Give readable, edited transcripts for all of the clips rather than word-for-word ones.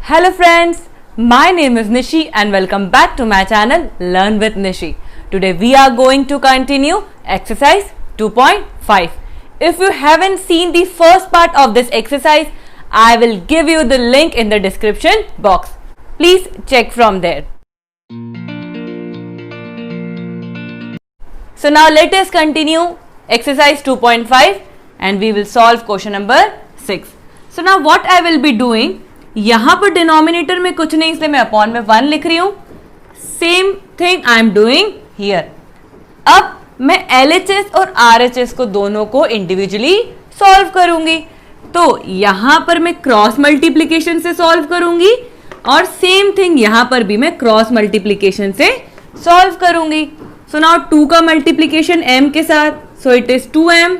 Hello friends, my name is Nishi and welcome back to my channel Learn with Nishi. Today we are going to continue exercise 2.5. If you haven't seen the first part of this exercise, I will give you the link in the description box. Please check from there. So now let us continue exercise 2.5 and we will solve question number 6. So now what I will be doing, यहाँ पर denominator में कुछ नहीं इसलिए मैं upon में 1 लिख रही हूँ. Same thing I am doing here. अब मैं LHS और RHS को दोनों को इंडिविजुअली सॉल्व करूंगी. तो यहाँ पर मैं क्रॉस मल्टीप्लीकेशन से सॉल्व करूंगी और सेम थिंग यहाँ पर भी मैं क्रॉस मल्टीप्लीकेशन से सॉल्व करूंगी. सो नाउ 2 का मल्टीप्लीकेशन m के साथ, सो इट इज 2m.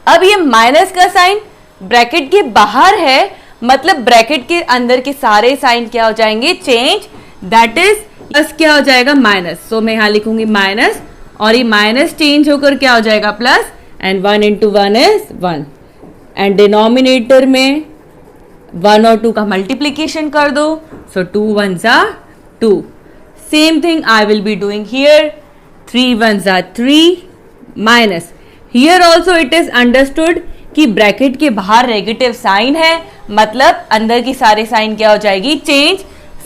अब ये माइनस का साइन ब्रैकेट के बाहर है, मतलब ब्रैकेट के अंदर के सारे साइन क्या हो जाएंगे, चेंज. दैट इज प्लस क्या हो जाएगा, माइनस. सो मैं यहाँ लिखूंगी माइनस और ये माइनस चेंज होकर क्या हो जाएगा, plus. And 1 into 1 is 1. And denominator में 1 और 2 का मल्टीप्लीकेशन कर दो. सो 2 1s are 2. Same thing I will be doing here. 3 1s are 3 minus. Here also it is understood कि ब्रैकेट के बाहर नेगेटिव साइन है, मतलब अंदर की सारे साइन क्या हो जाएगी, चेंज.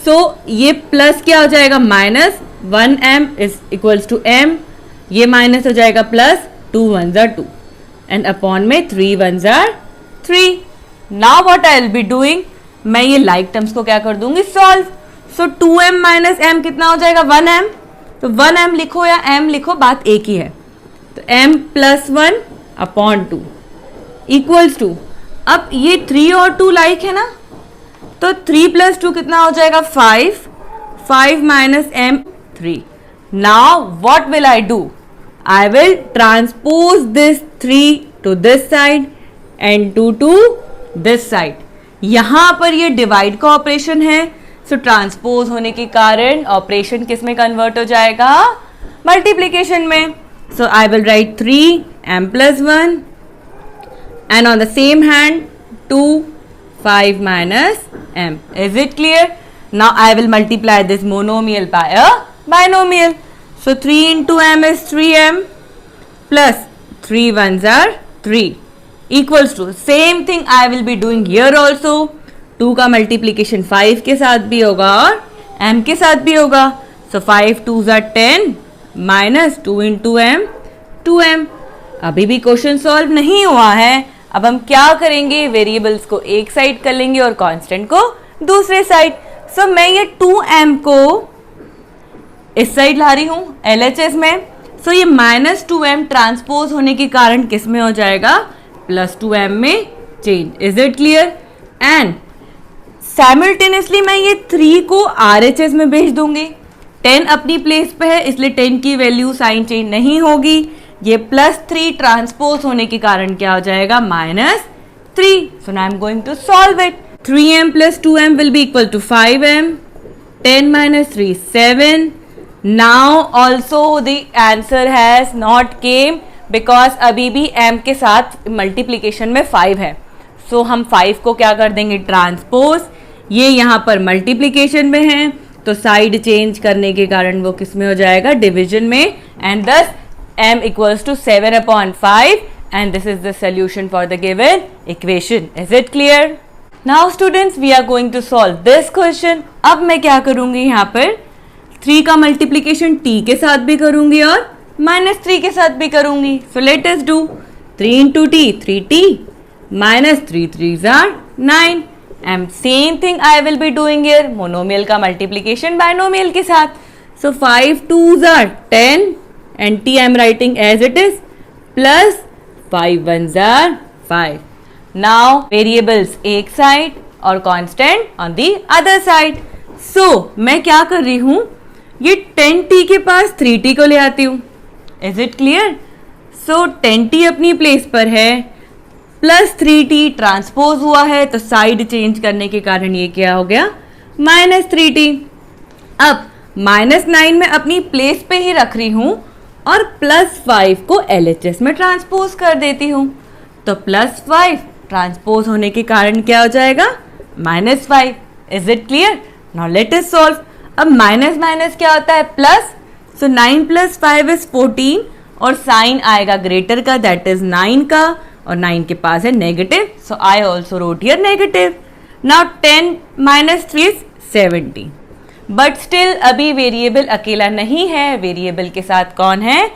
सो ये प्लस क्या हो जाएगा, minus 1m is equals to m. ये माइनस हो जाएगा plus. 2 1s are 2 and upon में 3 1s are 3. Now what I will be doing, मैं ये लाइक टर्म्स को क्या कर दूंगी, सॉल्व. सो 2m माइनस m कितना हो जाएगा, 1m. तो 1m लिखो या m लिखो, बात एक ही है. तो m plus 1 upon 2 equals to, अब ये 3 और 2 लाइक है ना, तो 3 प्लस 2 कितना हो जाएगा, 5. 5 minus m 3. Now what will I do, I will transpose this 3 to this side and 2 to this side. यहां पर ये डिवाइड का ऑपरेशन है, सो ट्रांसपोज होने के कारण ऑपरेशन किस में कन्वर्ट हो जाएगा, मल्टीप्लीकेशन में. So I will write 3m plus 1 and on the same hand 2 5 minus m. Is it clear? Now I will multiply this monomial by a binomial. So 3 into m is 3m plus 3 1s are 3 equals to, same thing I will be doing here also. 2 का multiplication 5 के साथ भी होगा और m के साथ भी होगा. So 5 2s are 10 minus 2 into m 2m. अभी भी क्वेश्चन सॉल्व नहीं हुआ है. अब हम क्या करेंगे, वेरिएबल्स को एक साइड कर लेंगे और कांस्टेंट को दूसरे साइड. सो मैं ये 2m को इस साइड ला रही हूँ LHS में. सो ये माइनस 2m ट्रांसपोज होने के कारण किस में हो जाएगा, प्लस 2m में change. Is it clear? And simultaneously मैं ये 3 को RHS में भेज दूंगी. 10 अपनी प्लेस पे है इसलिए 10 की वैल्यू साइन चेंज नहीं होगी. ये प्लस 3 ट्रांसपोज होने के कारण क्या हो जाएगा, minus 3. So now I am going to solve it. 3m plus 2m will be equal to 5m. 10 minus 3 7. Now also the answer has not came because अभी भी m के साथ मल्टीप्लीकेशन में 5 है. सो हम 5 को क्या कर देंगे, ट्रांसपोज. ये यहाँ पर मल्टीप्लीकेशन में है तो साइड चेंज करने के कारण वो किस में हो जाएगा, डिविजन में. एंड दस m equals to 7 upon 5 and this is the solution for the given equation. Is it clear? Now students we are going to solve this question. अब मैं क्या करूंगी, यहाँ पर 3 का मल्टीप्लीकेशन t के साथ भी करूंगी और माइनस 3 के साथ भी करूंगी. So let us do 3 into t 3t minus 3 3s are 9 and same thing I will be doing here. Monomial का मल्टीप्लीकेशन बाइनोमियल के साथ. So 5 2s are 10 and t I am writing as it is plus 5 1s are 5. Now variables एक side और constant on the other side. So मैं क्या कर रही हूँ, ये 10t के पास 3t को ले आती हूँ. Is it clear? So 10t अपनी प्लेस पर है, प्लस 3t ट्रांसपोज हुआ है तो साइड चेंज करने के कारण ये क्या हो गया, माइनस 3t. अब माइनस 9 में अपनी प्लेस पे ही रख रही हूँ और प्लस 5 को LHS में ट्रांसपोज कर देती हूँ. तो प्लस 5 ट्रांसपोज होने के कारण क्या हो जाएगा, -5. Is it clear? Now let us solve. अब माइनस माइनस क्या होता है? प्लस. सो 9 + 5 इज 14 और साइन आएगा ग्रेटर का, दैट इज 9 का, और 9 के पास है negative. So I also wrote here negative. Now 10 - 3 is 70. But still अभी वेरिएबल अकेला नहीं है, वेरिएबल के साथ कौन है?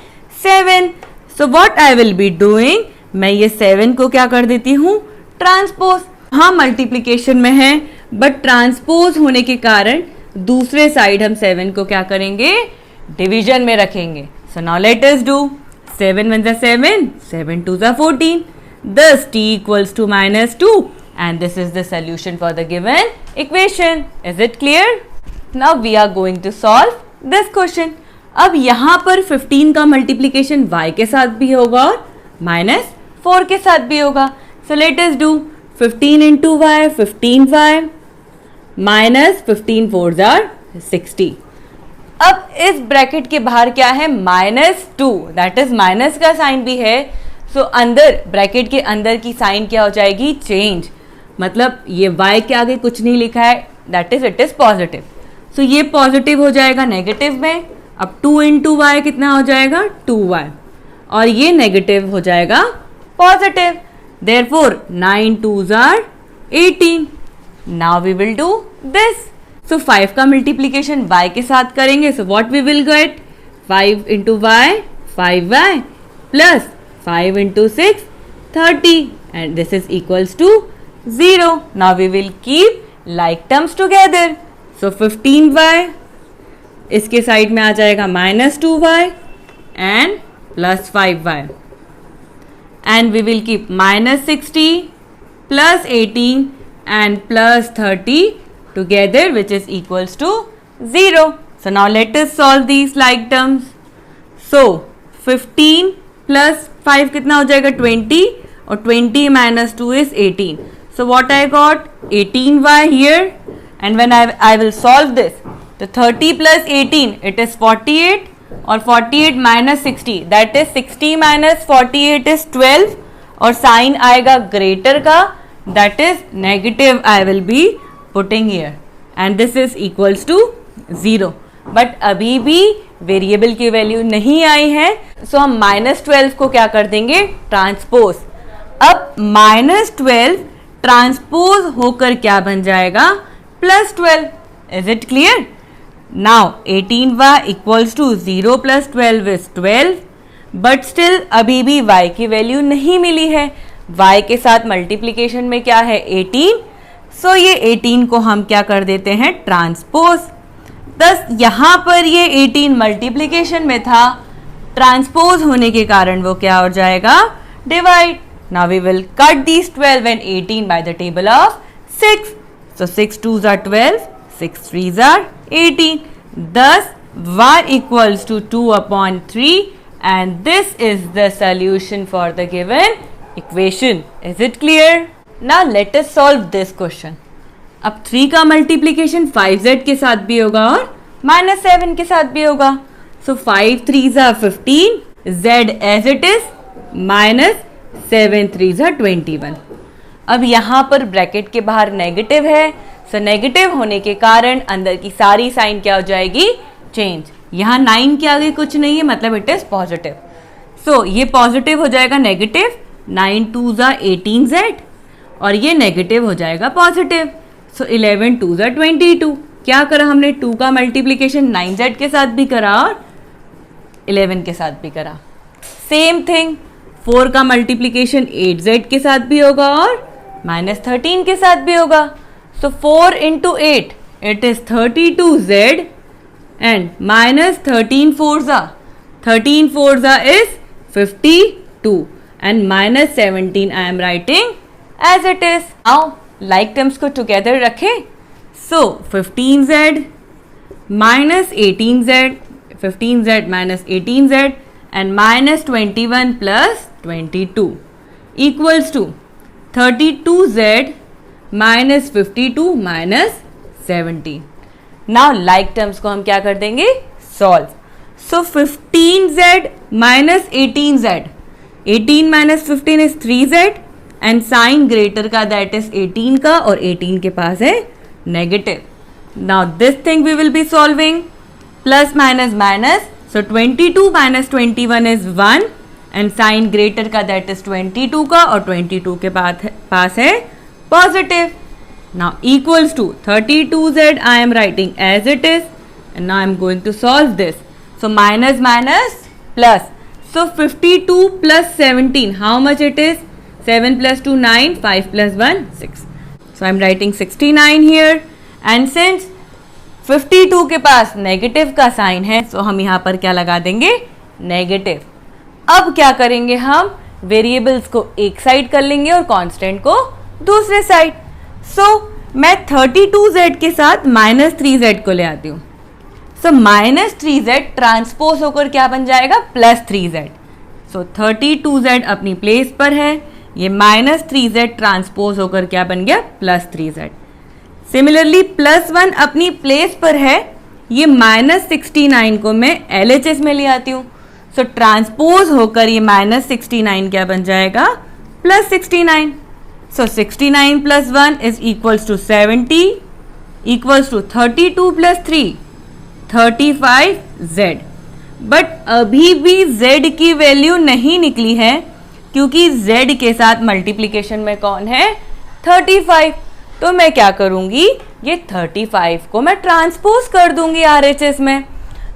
7. सो what I will be doing, मैं ये 7 को क्या कर देती हूँ? ट्रांसपोज. हाँ मल्टीप्लीकेशन में है, बट ट्रांसपोज होने के कारण दूसरे साइड हम 7 को क्या करेंगे? डिवीजन में रखेंगे. So now let us do. 7 × 1 = 7, 7 × 2 = 14. Thus t = -2, and this is the solution for the given equation. Is it clear? Now we are going to solve this question. अब यहाँ पर 15 का मल्टीप्लीकेशन y के साथ भी होगा और -4 के साथ भी होगा. So let us do 15 × y, 15y, -15 4s are 60. अब इस ब्रैकेट के बाहर क्या है? -2, दैट इज माइनस का साइन भी है. सो अंदर ब्रैकेट के अंदर की साइन क्या हो जाएगी? चेंज. मतलब ये y के आगे कुछ नहीं लिखा है, that is it is positive. So ये पॉजिटिव हो जाएगा नेगेटिव में. अब 2 × y कितना हो जाएगा? 2y, और ये नेगेटिव हो जाएगा positive. Therefore 9 2s are 18. Now we will do this. So 5 का मल्टीप्लीकेशन y के साथ करेंगे. So what we will get? 5 × y, 5y, plus 5 × 6 30, and this is equals to 0. Now we will keep like terms together. So 15y इसके side में आ जाएगा -2y and +5y, and we will keep -60 +18 and +30 together, which is equals to 0. So now let us solve these like terms. So 15 + 5 कितना हो जाएगा? 20, और 20 - 2 is 18. So what I got? 18y here, and when I will solve this, the 30 + 18 it is 48, और 48 - 60 that is 60 - 48 is 12, और sign आएगा greater का, that is negative I will be putting here, and this is equals to 0. But अभी भी variable की value नहीं आई है. सो हम -12 को क्या कर देंगे? ट्रांसपोज. अब -12 ट्रांसपोज होकर क्या बन जाएगा? +12. Is it clear? Now 18y = 0 + 12 is 12, but still अभी भी y की वैल्यू नहीं मिली है. y के साथ मल्टीप्लीकेशन में क्या है? 18. सो ये 18 को हम क्या कर देते हैं? ट्रांसपोज. बस यहाँ पर ये 18 मल्टीप्लीकेशन में था, ट्रांसपोज होने के कारण वो क्या हो जाएगा? Divide. Now we will cut these 12 and 18 by the table of 6. So 6 2s are 12, 6 3s are 18. Thus y equals to 2/3, and this is the solution for the given equation. Is it clear? Now let us solve this question. अब 3 का multiplication 5z के साथ भी होगा और -7 के साथ भी होगा. सो 5 3s are 15, z as it is, -7 3s are 21. अब यहाँ पर ब्रैकेट के बाहर नेगेटिव है. सो नेगेटिव होने के कारण अंदर की सारी साइन क्या हो जाएगी? चेंज. यहाँ 9 के आगे कुछ नहीं है, मतलब इट इज पॉजिटिव. सो ये पॉजिटिव हो जाएगा नेगेटिव. 9 2s are 18z, और ये नेगेटिव हो जाएगा पॉजिटिव. So 11 2s are 22. क्या करा हमने? 2 का मल्टीप्लीकेशन 9z के साथ भी करा और 11 के साथ भी करा. सेम थिंग 4 का मल्टीप्लीकेशन 8z के साथ भी होगा और -13 के साथ भी होगा. सो 4 × 8 it is 32z, and -13 4s is 52, and -17 I am writing as it is. Now like terms को together रखें. So 15z -18z, 15z -18z, and -21 + 22 equals to 32z -52 -17. Now like terms को हम क्या कर देंगे? Solve. So 15z -18z, 18 - 15 is 3z, and sign greater का that is 18 का, और 18 के पास है negative. Now this thing we will be solving. Plus minus minus. So 22 minus 21 is 1 and sign greater का that is 22 का और 22 के पास है positive. Now equals to 32z I am writing as it is and now I am going to solve this. So minus minus plus. So 52 plus 17, how much it is? 7 plus 2 9, 5 plus 1 6. So I am writing 69 here and since 52 के पास negative का sign है तो हम यहाँ पर क्या लगा देंगे? नेगेटिव. अब क्या करेंगे हम? वेरिएबल्स को एक साइड कर लेंगे और कांस्टेंट को दूसरे साइड. सो मैं 32z के साथ माइनस 3z को ले आती हूँ. सो माइनस 3z ट्रांसपोज होकर क्या बन जाएगा? Plus 3z. सो 32z अपनी प्लेस पर है, ये माइनस 3z ट्रांसपोज होकर क्या बन गया? Plus 3z. सिमिलरली प्लस 1 अपनी प्लेस पर है, ये माइनस 69 को मैं LHS में ले आती हूँ. सो ट्रांसपोज होकर ये माइनस 69 क्या बन जाएगा? Plus 69. So 69 plus 1 is equals to 70 equals to 32 plus 3 35z. But अभी भी z की वैल्यू नहीं निकली है क्योंकि z के साथ मल्टीप्लिकेशन में कौन है? 35. तो मैं क्या करूंगी? ये 35 को मैं ट्रांसपोज कर दूंगी RHS में.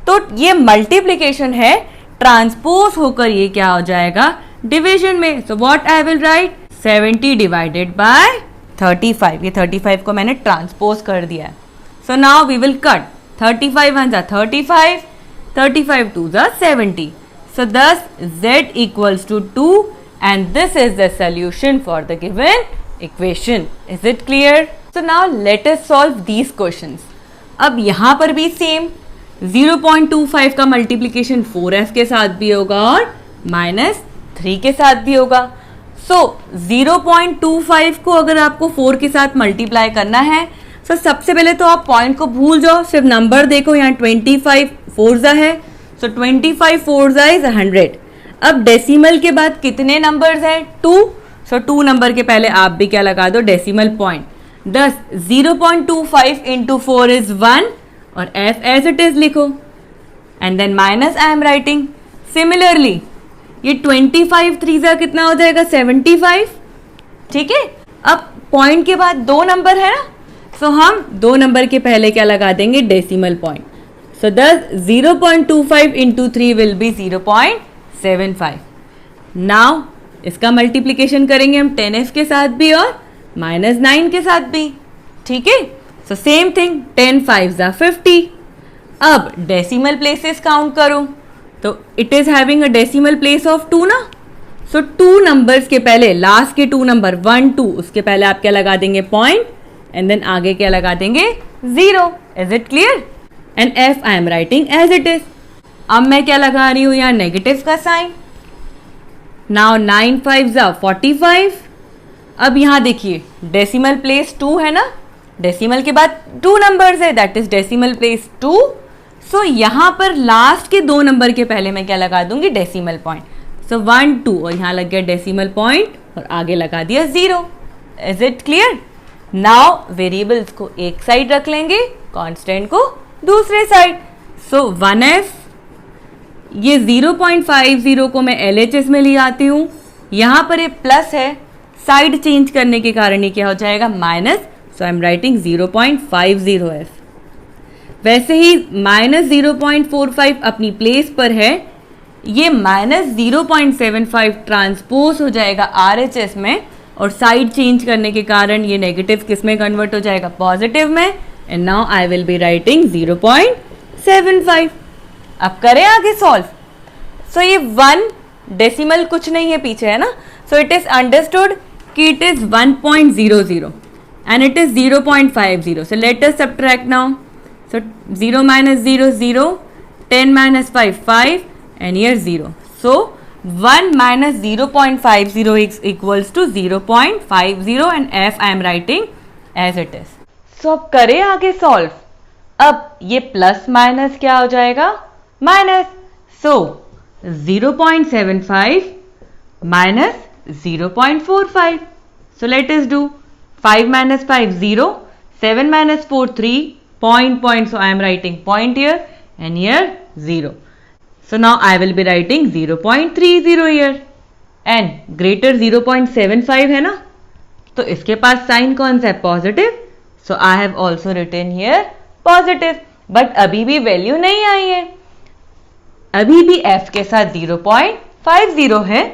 तो ये मल्टीप्लिकेशन है, ट्रांसपोज होकर ये क्या हो जाएगा? डिवीजन में. So what I will write? 70 divided by 35. ये 35 को मैंने ट्रांसपोज कर दिया है. So now we will cut. 35 1 35, 35 2 70. So thus z equals to 2 and this is the solution for the given equation. Is it clear? So now let us solve these questions. अब यहाँ पर भी सेम 0.25 का multiplication 4f के साथ भी होगा और -3 के साथ भी होगा. सो 0.25 को अगर आपको 4 के साथ मल्टीप्लाई करना है तो सबसे पहले तो आप पॉइंट को भूल जाओ, सिर्फ नंबर देखो. यहाँ 25 4 है, सो 25 4 इज 100. अब डेसिमल के बाद कितने नंबर्स हैं? 2. सो 2 नंबर के पहले आप भी क्या लगा दो? Decimal point. thus 0.25 into 4 is 1 और f as it is लिखो and then minus I am writing. Similarly ये 25 3 कितना हो जाएगा? 75. ठीक है. अब पॉइंट के बाद 2 नंबर है ना, सो हम 2 नंबर के पहले क्या लगा देंगे? Decimal point. So thus 0.25 into 3 will be 0.75. Now इसका मल्टीप्लिकेशन करेंगे हम 10f के साथ भी और -9 के साथ भी. ठीक है. So same thing 10 5 50. अब डेसिमल प्लेसेस काउंट करो तो it is having a decimal place of 2 ना. सो 2 नंबर्स के पहले लास्ट के 2 नंबर 1 2 उसके पहले आप क्या लगा देंगे? पॉइंट एंड देन आगे क्या लगा देंगे? 0. Is it clear? And f I am writing as it is. अब मैं क्या लगा रही हूँ? यहाँ नेगेटिव का साइन. नाउ 9 5 45. अब यहाँ देखिए डेसिमल प्लेस 2 है ना, डेसिमल के बाद 2 नंबर्स है, दैट इज डेसिमल प्लेस 2. सो यहाँ पर लास्ट के 2 नंबर के पहले मैं क्या लगा दूंगी? Decimal point. सो 1 2 और यहाँ लग गया डेसिमल पॉइंट और आगे लगा दिया 0. Is it clear? Now variables को एक साइड रख लेंगे, कांस्टेंट को दूसरे साइड. सो 1f, ये 0.50 को मैं LHS में ले आती हूँ. यहाँ पर ये प्लस है, साइड चेंज करने के कारण ये क्या हो जाएगा? Minus. So I am writing 0.50f. वैसे ही -0.45 अपनी प्लेस पर है, ये -0.75 ट्रांसपोज हो जाएगा RHS में और साइड चेंज करने के कारण ये नेगेटिव किस में कन्वर्ट हो जाएगा? पॉजिटिव में. And now I will be writing 0.75. अब करें आगे सॉल्व. सो ये 1 डेसिमल कुछ नहीं है पीछे, है ना. सो इट इज अंडरस्टूड कि it is 1.00 and it is 0.50. So let us subtract now. So 0 - 0 0, 10 - 5 5 and here 0. So 1 minus 0.50 is equals to 0.50 and f I am writing as it is. So अब करें आगे solve. अब ये plus minus क्या हो जाएगा? Minus. So 0.75 minus 0.45. So let us do 5 minus 5 0, 7 minus 4, 3, point. So I am writing point here and here 0. So now I will be writing 0.30 here. And greater 0.75 है ना, तो इसके पास साइन कौन सा है? Positive. So I have also written here positive. But अभी भी value नहीं आई है, अभी भी f के साथ 0.50 है.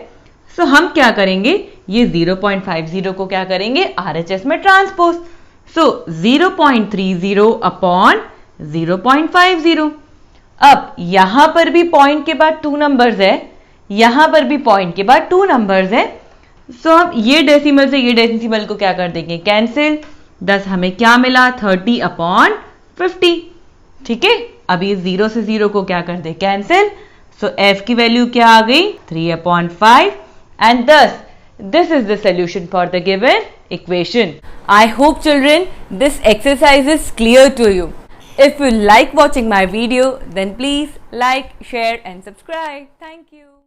सो हम क्या करेंगे, ये 0.50 को क्या करेंगे, RHS में ट्रांसपोज. सो 0.30 अपॉन 0.50. अब यहां पर भी पॉइंट के बाद 2 नंबर्स है, यहां पर भी पॉइंट के बाद 2 नंबर्स है. सो हम ये डेसिमल से ये डेसिमल को क्या कर देंगे, कैंसिल. 10 हमें क्या मिला, 30 अपॉन 50. ठीक है, अब ये 0 से 0 को क्या कर दे, कैंसिल. सो f की वैल्यू क्या आ गई, 3/5. And thus this is the solution for the given equation. I hope children this exercise is clear to you. If you like watching my video, then please like, share and subscribe. Thank you.